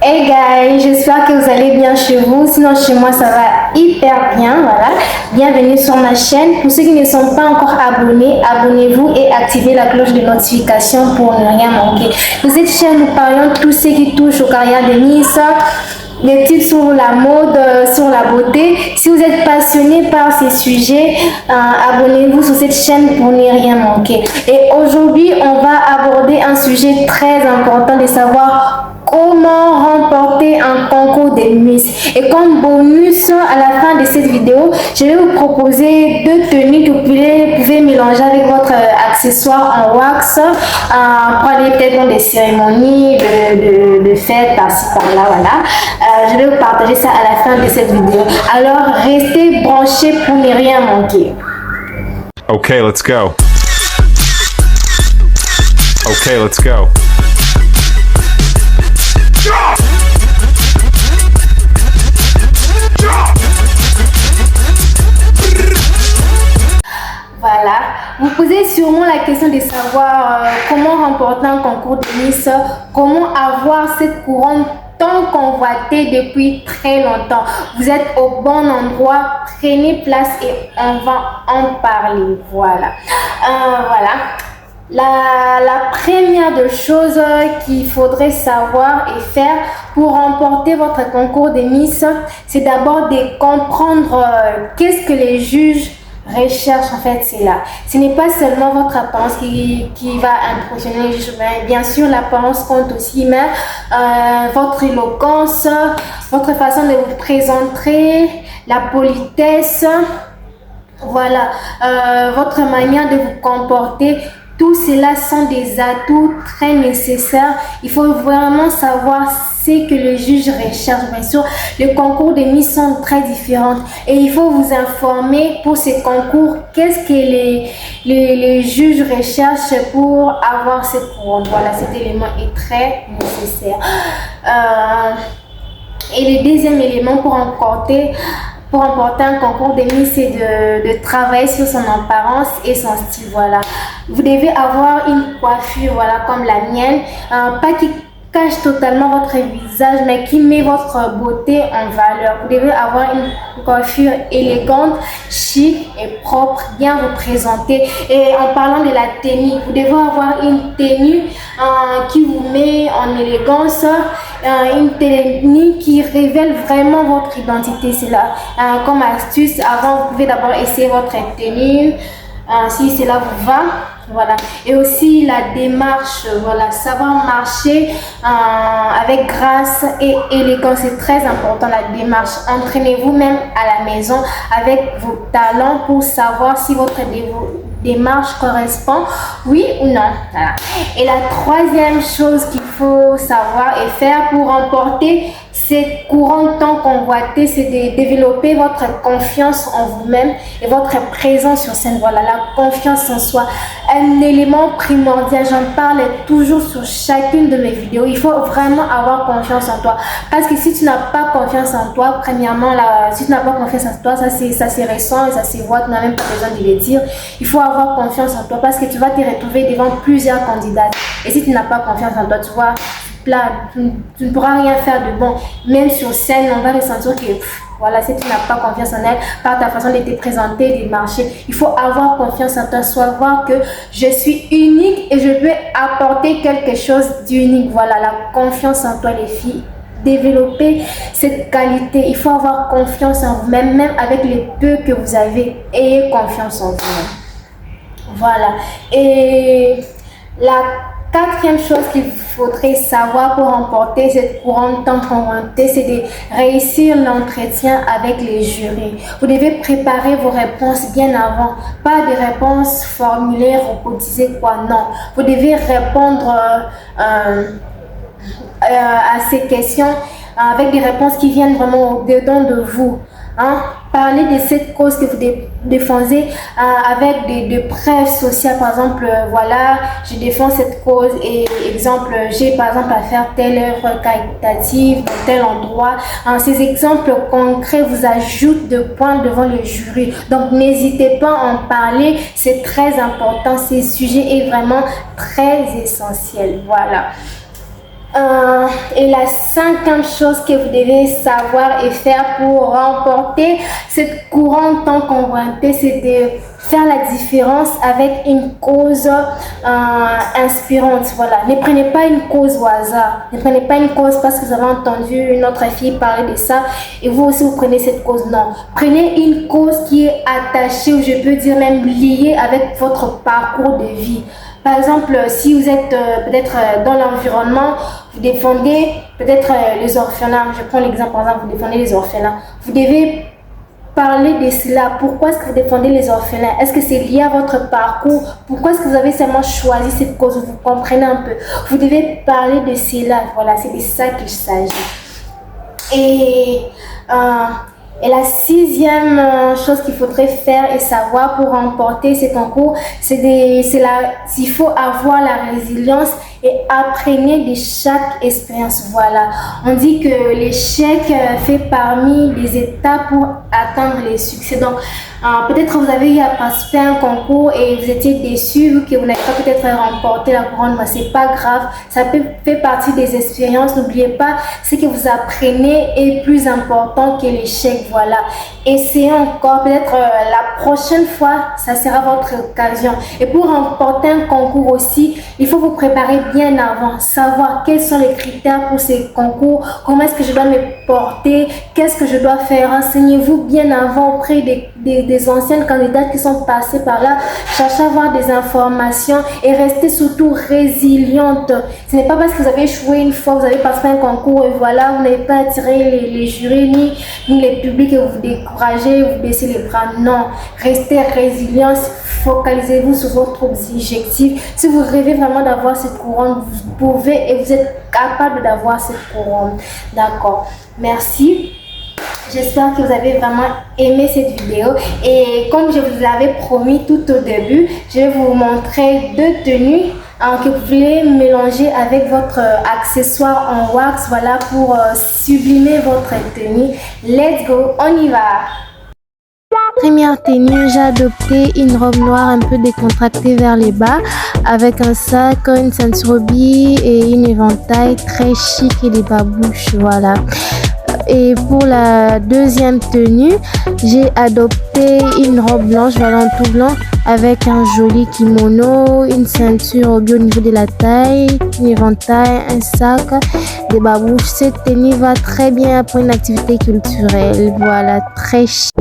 Hey guys, j'espère que vous allez bien chez vous. Sinon chez moi ça va hyper bien. Voilà. Bienvenue sur ma chaîne. Pour ceux qui ne sont pas encore abonnés, abonnez-vous et activez la cloche de notification pour ne rien manquer. Dans cette chaîne, nous parlons de tout ce qui touche au carrière de Miss, des tips sur la mode, sur la beauté. Si vous êtes passionné par ces sujets, abonnez-vous sur cette chaîne pour ne rien manquer. Et aujourd'hui, on va aborder un sujet très important de savoir comment remporter un concours de Miss. Et comme bonus, à la fin de cette vidéo, je vais vous proposer deux tenues que vous pouvez mélanger avec votre accessoire en wax pour aller peut-être dans des cérémonies de fêtes par-ci par-là. Voilà. Je vais vous partager ça à la fin de cette vidéo. Alors restez branchés pour ne rien manquer. Okay, let's go. Okay, let's go. Voilà, vous posez sûrement la question de savoir comment remporter un concours de Miss, comment avoir cette couronne tant convoitée depuis très longtemps. Vous êtes au bon endroit, prenez place et on va en parler. Voilà. La première des choses qu'il faudrait savoir et faire pour remporter votre concours de Miss, c'est d'abord de comprendre qu'est-ce que les juges recherchent. En fait, c'est là. Ce n'est pas seulement votre apparence qui va impressionner les juges, mais bien sûr l'apparence compte aussi, mais votre éloquence, votre façon de vous présenter, la politesse, voilà, votre manière de vous comporter. Tout cela sont des atouts très nécessaires. Il faut vraiment savoir ce que les juges recherchent. Bien sûr, les concours de Miss sont très différents et il faut vous informer pour ces concours qu'est-ce que les juges recherchent pour avoir cette couronne. Voilà, cet élément est très nécessaire. Et le deuxième élément pour remporter un concours de Miss, c'est de travailler sur son apparence et son style. Voilà. Vous devez avoir une coiffure, voilà, comme la mienne, pas qui cache totalement votre visage, mais qui met votre beauté en valeur. Vous devez avoir une coiffure élégante, chic et propre, bien vous présenter. Et en parlant de la tenue, vous devez avoir une tenue qui vous met en élégance, une tenue qui révèle vraiment votre identité. C'est là, comme astuce, avant vous pouvez d'abord essayer votre tenue, si cela vous va. Voilà. Et aussi la démarche, voilà, savoir marcher avec grâce et élégance, c'est très important. La démarche, entraînez-vous même à la maison avec vos talents pour savoir si votre démarche correspond, oui ou non. Voilà. Et la troisième chose qu'il faut savoir et faire pour remporter cette couronne tant convoitée, c'est de développer votre confiance en vous-même et votre présence sur scène. Voilà, la confiance en soi, un élément primordial. J'en parle toujours sur chacune de mes vidéos. Il faut vraiment avoir confiance en toi, parce que si tu n'as pas confiance en toi, premièrement, si tu n'as pas confiance en toi, ça c'est récent et ça se voit, tu n'as même pas besoin de le dire. Il faut avoir confiance en toi parce que tu vas te retrouver devant plusieurs candidats. Et si tu n'as pas confiance en toi, tu vois, là, tu ne pourras rien faire de bon. Même sur scène, on va ressentir que voilà, si tu n'as pas confiance en elle, par ta façon de te présenter, de marcher, il faut avoir confiance en toi, savoir que je suis unique et je peux apporter quelque chose d'unique. Voilà, la confiance en toi, les filles. Développer cette qualité, il faut avoir confiance en vous-même, même avec les peu que vous avez, ayez confiance en vous-même. Voilà. Et la quatrième chose qu'il faudrait savoir pour remporter cette couronne tant convoitée, c'est de réussir l'entretien avec les jurys. Vous devez préparer vos réponses bien avant. Pas de réponses formulaires robotisées, quoi, non. Vous devez répondre à ces questions avec des réponses qui viennent vraiment au-dedans de vous. Parler de cette cause que vous défendez avec des preuves sociales. Par exemple, voilà, je défends cette cause et exemple, j'ai par exemple à faire telle œuvre caritative dans tel endroit. Ces exemples concrets vous ajoutent de points devant le jury. Donc, n'hésitez pas à en parler. C'est très important. Ce sujet est vraiment très essentiel. Voilà. Et la cinquième chose que vous devez savoir et faire pour remporter cette couronne tant convoitée, c'est de faire la différence avec une cause inspirante. Voilà. Ne prenez pas une cause au hasard. Ne prenez pas une cause parce que vous avez entendu une autre fille parler de ça et vous aussi vous prenez cette cause. Non. Prenez une cause qui est attachée ou je peux dire même liée avec votre parcours de vie. Par exemple, si vous êtes peut-être dans l'environnement, vous défendez peut-être les orphelins. Je prends l'exemple, par exemple, vous défendez les orphelins. Vous devez parler de cela. Pourquoi est-ce que vous défendez les orphelins? Est-ce que c'est lié à votre parcours? Pourquoi est-ce que vous avez seulement choisi cette cause? Vous comprenez un peu. Vous devez parler de cela. Voilà, c'est de ça qu'il s'agit. Et la sixième chose qu'il faudrait faire et savoir pour remporter ce concours, il faut avoir la résilience et apprenez de chaque expérience. Voilà. On dit que l'échec fait parmi les étapes pour atteindre les succès. Donc, peut-être vous avez eu à participer à un concours et vous étiez déçu vu que vous n'avez pas peut-être remporté la couronne, mais c'est pas grave. Ça fait partie des expériences. N'oubliez pas, ce que vous apprenez est plus important que l'échec. Voilà. Essayez encore. Peut-être la prochaine fois, ça sera votre occasion. Et pour remporter un concours aussi, il faut vous préparer bien avant, savoir quels sont les critères pour ces concours, comment est-ce que je dois me porter, qu'est-ce que je dois faire. Renseignez-vous bien avant auprès des anciennes candidates qui sont passées par là. Cherchez à avoir des informations et restez surtout résiliente. Ce n'est pas parce que vous avez échoué une fois, vous avez passé un concours et voilà, vous n'avez pas attiré les jurys ni les publics et vous vous découragez, vous baissez les bras. Non, restez résilient, focalisez-vous sur votre objectif. Si vous rêvez vraiment d'avoir cette couronne, vous pouvez et vous êtes capable d'avoir cette couronne. D'accord. Merci. J'espère que vous avez vraiment aimé cette vidéo et comme je vous l'avais promis tout au début, je vais vous montrer deux tenues que vous voulez mélanger avec votre accessoire en wax, voilà, pour sublimer votre tenue. Let's go, on y va! Première tenue, j'ai adopté une robe noire un peu décontractée vers les bas avec un sac, une ceinture bille et une éventail très chic et des babouches, voilà. Et pour la deuxième tenue, j'ai adopté une robe blanche, voilà, en tout blanc, avec un joli kimono, une ceinture au niveau de la taille, une éventail, un sac, des babouches. Cette tenue va très bien pour une activité culturelle, voilà, très chic.